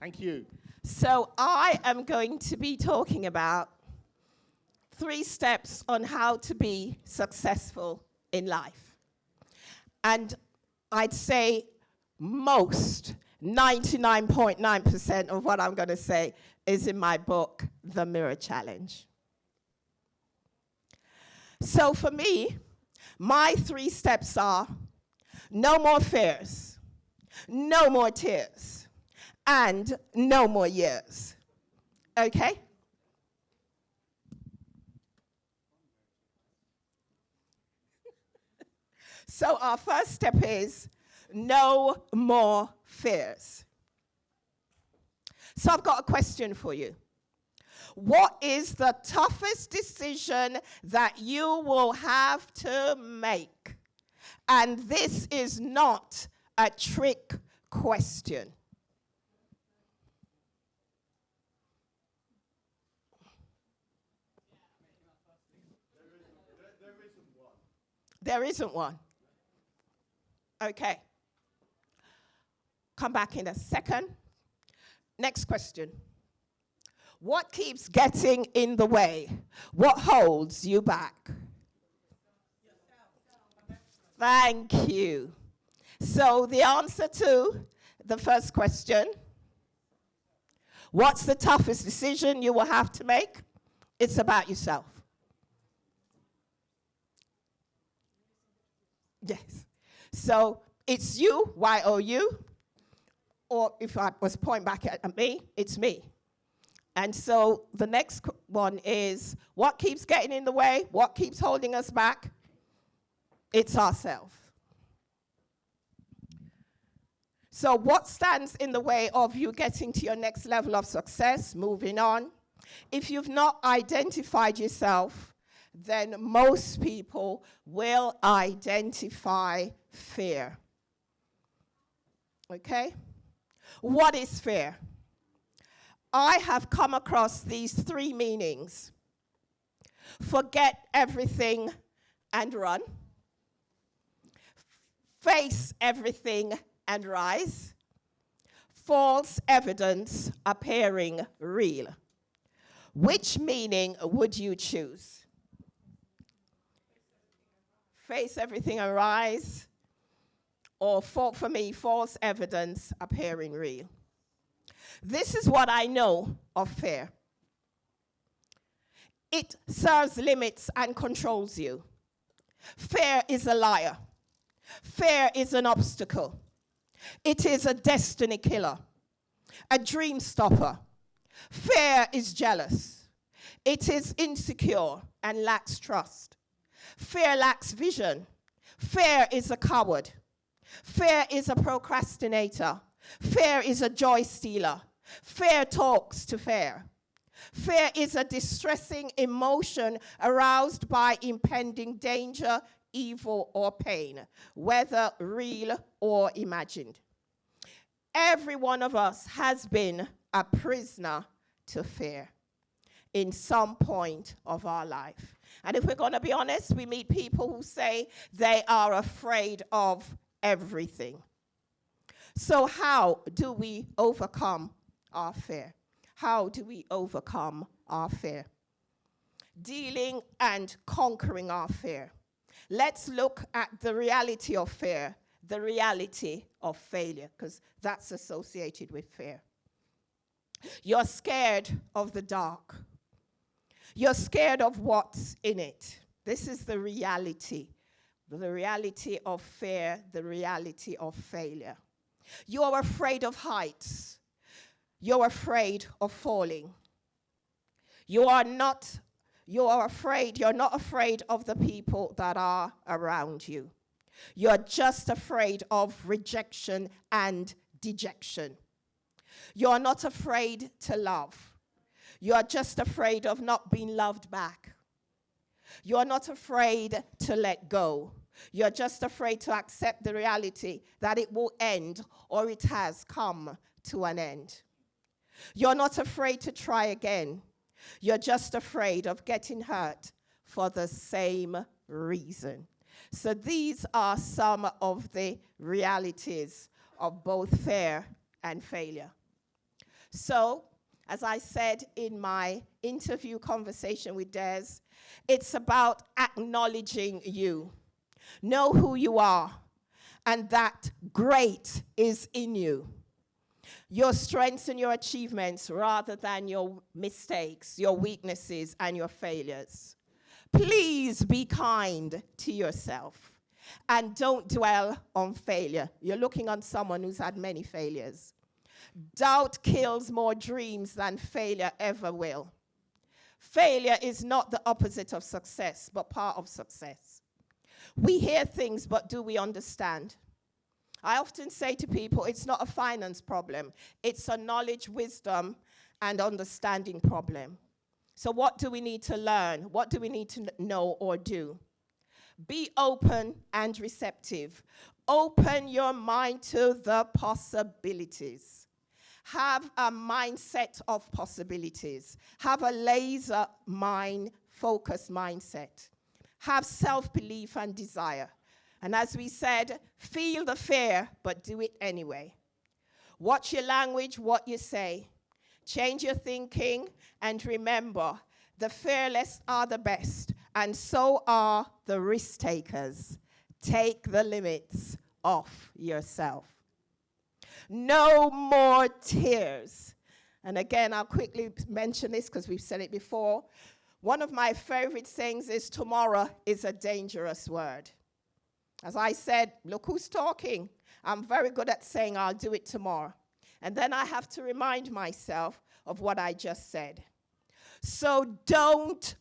Thank you. So I am going to be talking about 3 steps on how to be successful in life. And I'd say most, 99.9% of what I'm going to say is in my book, The Mirror Challenge. So for me, my 3 steps are no more fears, no more tears, and no more years. Okay? So our first step is no more fears. So I've got a question for you. What is the toughest decision that you will have to make? And this is not a trick question. There isn't one. Okay. Come back in a second. Next question. What keeps getting in the way? What holds you back? Thank you. So the answer to the first question, what's the toughest decision you will have to make? It's about yourself. Yes. So it's you, Y-O-U, or if I was pointing back at me, it's me. And so the next one is, what keeps getting in the way? What keeps holding us back? It's ourselves. So what stands in the way of you getting to your next level of success, moving on? If you've not identified yourself, then most people will identify fear. Okay? What is fear? I have come across these 3 meanings. Forget everything and run. Face everything and rise. False evidence appearing real. Which meaning would you choose? Face everything and rise. Or for me, false evidence appearing real. This is what I know of fear. It serves limits and controls you. Fear is a liar. Fear is an obstacle. It is a destiny killer, a dream stopper. Fear is jealous. It is insecure and lacks trust. Fear lacks vision. Fear is a coward. Fear is a procrastinator. Fear is a joy stealer. Fear talks to fear. Fear is a distressing emotion aroused by impending danger, evil, or pain, whether real or imagined. Every one of us has been a prisoner to fear in some point of our life. And if we're going to be honest, we meet people who say they are afraid of everything. So how do we overcome our fear? How do we overcome our fear? Dealing and conquering our fear. Let's look at the reality of fear, the reality of failure, because that's associated with fear. You're scared of the dark. You're scared of what's in it. This is the reality of fear, the reality of failure. You're afraid of heights. You're afraid of falling. You're not afraid of the people that are around you. You're just afraid of rejection and dejection. You're not afraid to love. You're just afraid of not being loved back. You're not afraid to let go. You're just afraid to accept the reality that it will end or it has come to an end. You're not afraid to try again. You're just afraid of getting hurt for the same reason. So these are some of the realities of both fear and failure. So, as I said in my interview conversation with Des, it's about acknowledging you. Know who you are, and that great is in you. Your strengths and your achievements rather than your mistakes, your weaknesses, and your failures. Please be kind to yourself and don't dwell on failure. You're looking on someone who's had many failures. Doubt kills more dreams than failure ever will. Failure is not the opposite of success, but part of success. We hear things, but do we understand? I often say to people, it's not a finance problem. It's a knowledge, wisdom, and understanding problem. So what do we need to learn? What do we need to know or do? Be open and receptive. Open your mind to the possibilities. Have a mindset of possibilities. Have a laser mind, focused mindset. Have self-belief and desire. And as we said, feel the fear, but do it anyway. Watch your language, what you say. Change your thinking, and remember, the fearless are the best, and so are the risk takers. Take the limits off yourself. No more tears. And again, I'll quickly mention this because we've said it before. One of my favorite sayings is, tomorrow is a dangerous word. As I said, look who's talking. I'm very good at saying I'll do it tomorrow. And then I have to remind myself of what I just said. So don't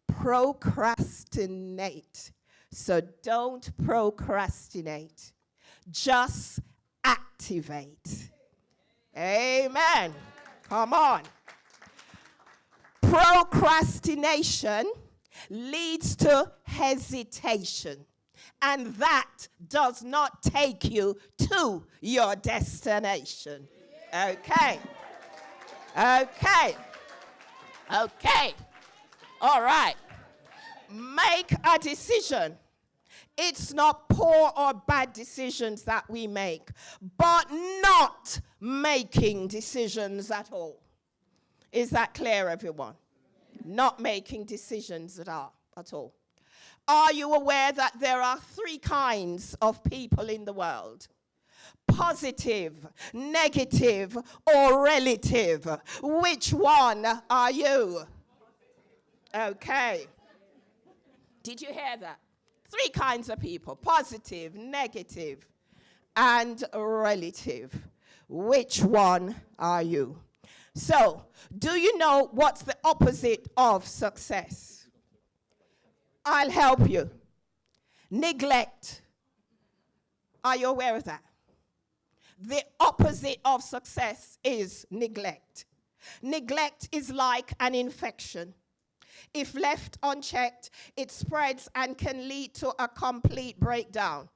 procrastinate. So don't procrastinate. Just activate. Amen. Come on. Procrastination leads to hesitation. And that does not take you to your destination. Okay. Okay. Okay. All right. Make a decision. It's not poor or bad decisions that we make, but not making decisions at all. Is that clear, everyone? Not making decisions at all. Are you aware that there are 3 kinds of people in the world? Positive, negative, or relative. Which one are you? Okay. Did you hear that? 3 kinds of people: positive, negative, and relative. Which one are you? So, do you know what's the opposite of success? I'll help you. Neglect. Are you aware of that? The opposite of success is neglect. Neglect is like an infection. If left unchecked, it spreads and can lead to a complete breakdown.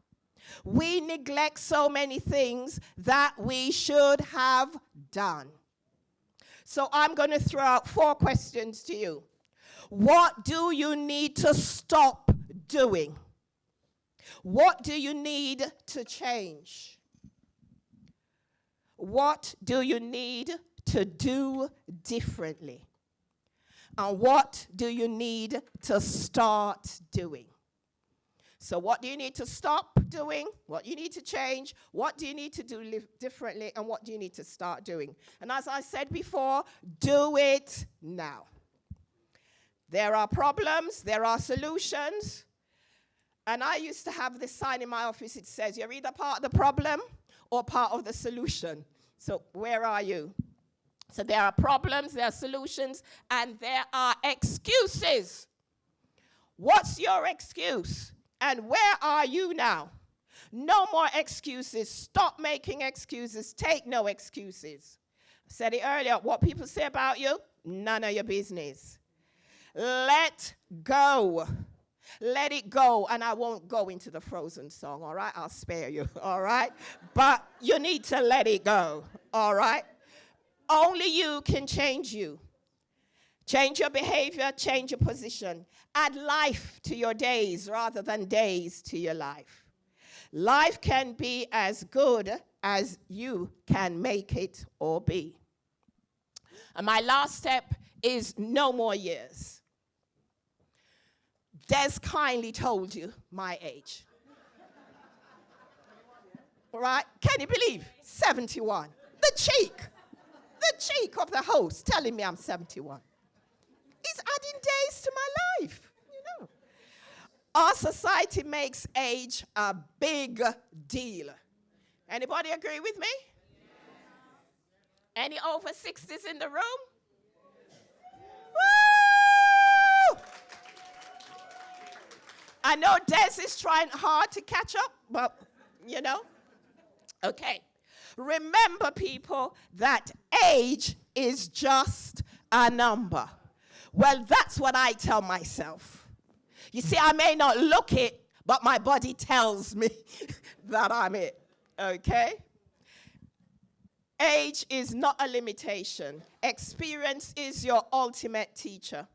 We neglect so many things that we should have done. So I'm going to throw out 4 questions to you. What do you need to stop doing? What do you need to change? What do you need to do differently? And what do you need to start doing? So what do you need to stop doing? What do you need to change? What do you need to do differently? And what do you need to start doing? And as I said before, do it now. There are problems, there are solutions. And I used to have this sign in my office. It says, you're either part of the problem or part of the solution. So where are you? So there are problems, there are solutions, and there are excuses. What's your excuse? And where are you now? No more excuses. Stop making excuses. Take no excuses. I said it earlier. What people say about you, none of your business. Let go. Let it go. And I won't go into the Frozen song, all right? I'll spare you, all right? But you need to let it go, all right? Only you can change you. Change your behavior, change your position. Add life to your days rather than days to your life. Life can be as good as you can make it or be. And my last step is no more years. Des kindly told you my age. Right? Can you believe? 71. The cheek of the host telling me I'm 71. He's adding days to my life, you know. Our society makes age a big deal. Anybody agree with me? Any over 60s in the room? Woo! I know Des is trying hard to catch up, but, you know. Okay. Remember, people, that age is just a number. Well, that's what I tell myself. You see, I may not look it, but my body tells me that I'm it. Okay? Age is not a limitation. Experience is your ultimate teacher.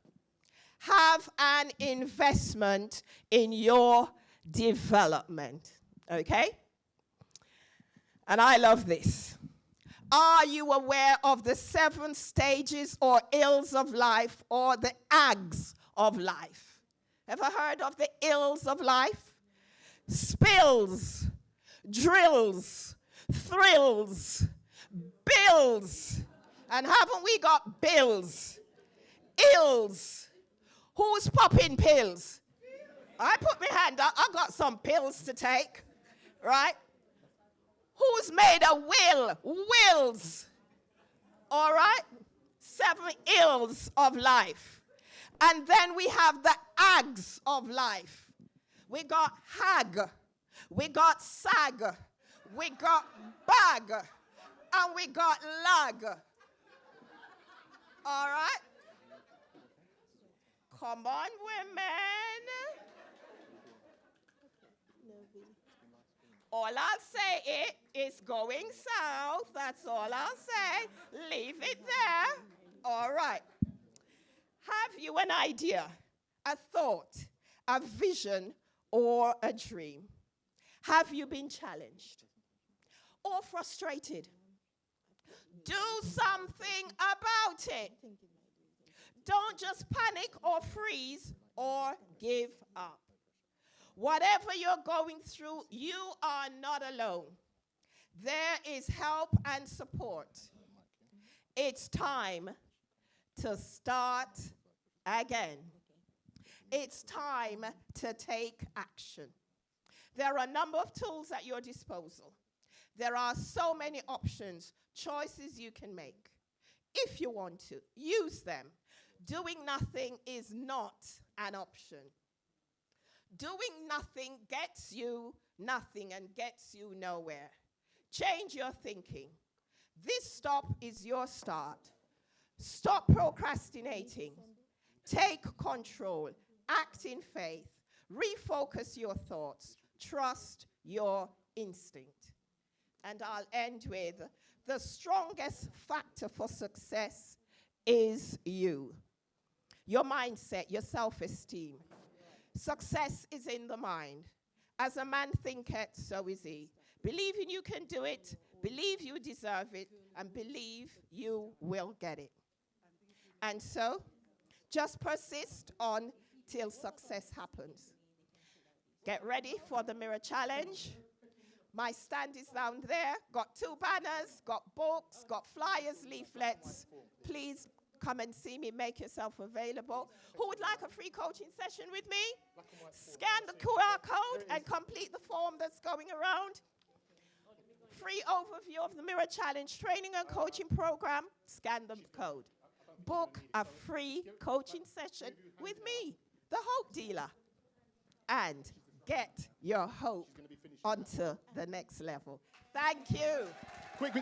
Have an investment in your development. Okay? And I love this. Are you aware of the 7 stages or ills of life, or the ags of life? Ever heard of the ills of life? Spills, drills, thrills, bills. And haven't we got bills? Ills. Who's popping pills? I put my hand up. I got some pills to take, right? Who's made a will? Wills. All right? 7 ills of life. And then we have the ags of life. We got hag. We got sag. We got bag. And we got lag. All right? Come on, women. All I'll say is going south. That's all I'll say. Leave it there. All right. Have you an idea, a thought, a vision, or a dream? Have you been challenged or frustrated? Do something about it. Don't just panic or freeze or give up. Whatever you're going through, you are not alone. There is help and support. It's time to start again. It's time to take action. There are a number of tools at your disposal. There are so many options, choices you can make. If you want to, use them. Doing nothing is not an option. Doing nothing gets you nothing and gets you nowhere. Change your thinking. This stop is your start. Stop procrastinating. Take control. Act in faith. Refocus your thoughts. Trust your instinct. And I'll end with, the strongest factor for success is you. Your mindset, your self-esteem. Success is in the mind. As a man thinketh, so is he. Believing you can do it, believe you deserve it, and believe you will get it. And so, just persist on till success happens. Get ready for the mirror challenge. My stand is down there. Got 2 banners, got books, got flyers, leaflets. Please come and see me. Make yourself available. Who would like a free coaching session with me? Scan the QR code and complete the form that's going around. Free overview of the Mirror Challenge training and coaching program. Scan the code. Book a free coaching session with me, the Hope Dealer, and get your hope onto the next level. Thank you. Quick.